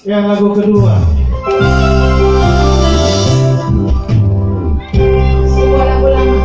Yang lagu kedua. Sebuah lagu lama.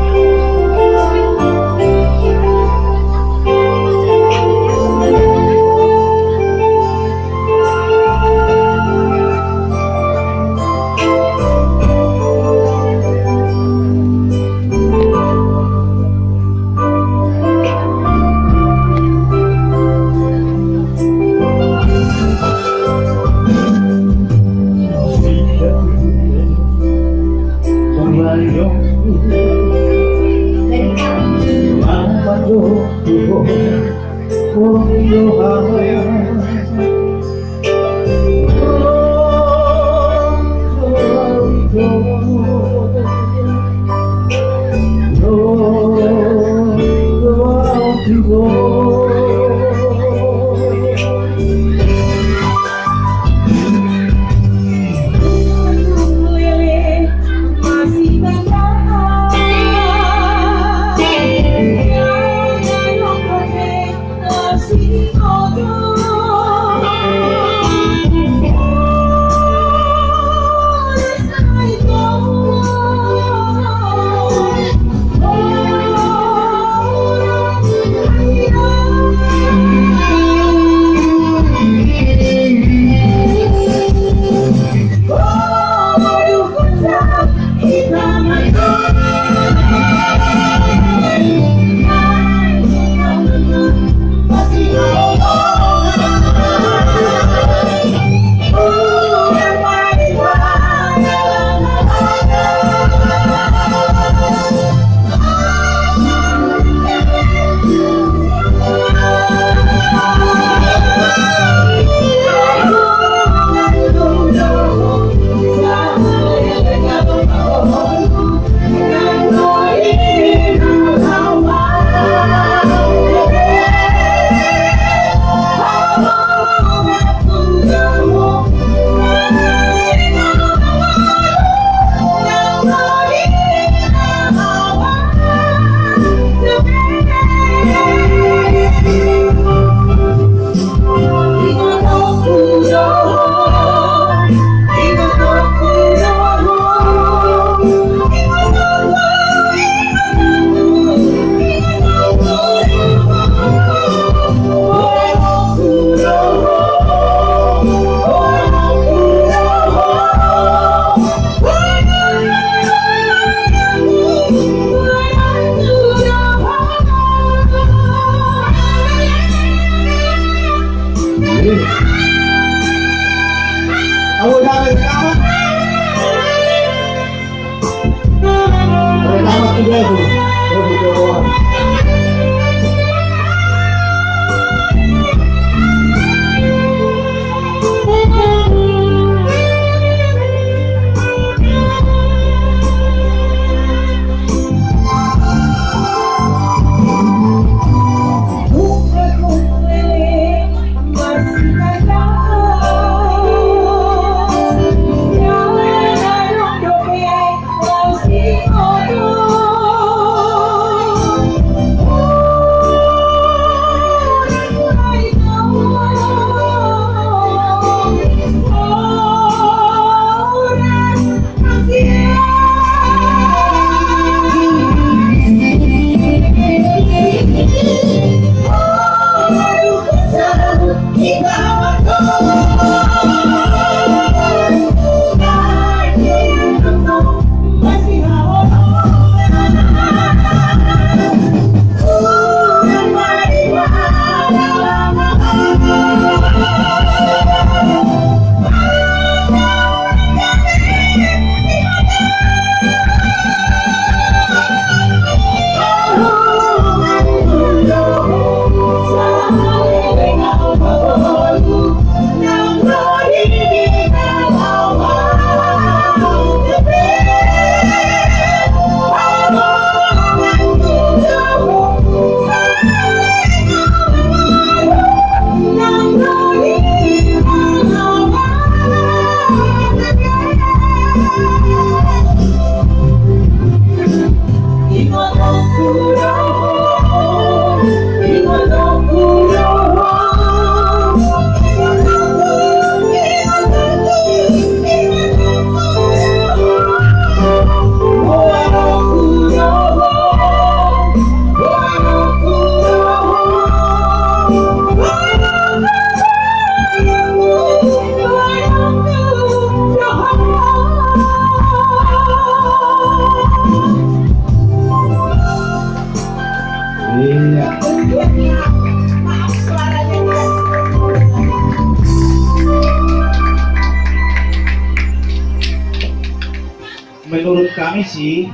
kami sih,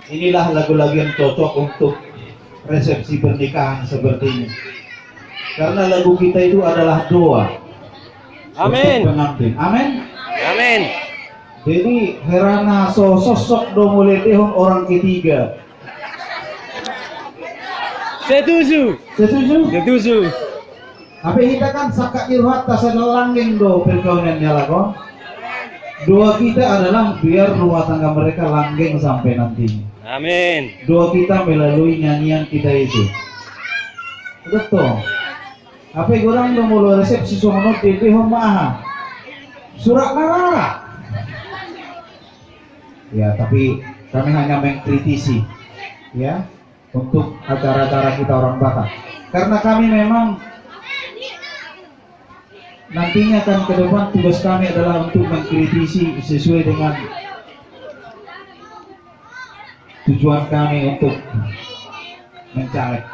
inilah lagu-lagu yang cocok untuk resepsi pernikahan seperti ini. Karena lagu kita itu adalah doa. Amin. Untuk pengantin. Amin. Amin. Jadi herana sosok do mulai tehon orang ketiga. Setuju. Setuju? Setuju. Tapi kita kan sakak irhat tasana langgeng do perkawinannya lah kok. Doa kita adalah biar rumah tangga mereka langgeng sampai nanti. Amin. Doa kita melalui nyanyian kita itu. Betul. Apa yang orang do mulai resepsi sono tete homaha. Surat narara. Ya, tapi kami hanya mengkritisi, ya, untuk acara-acara kita orang Batak. Karena kami memang nantinya kan ke depan tugas kami adalah untuk mengkritisi sesuai dengan tujuan kami untuk mencaleg.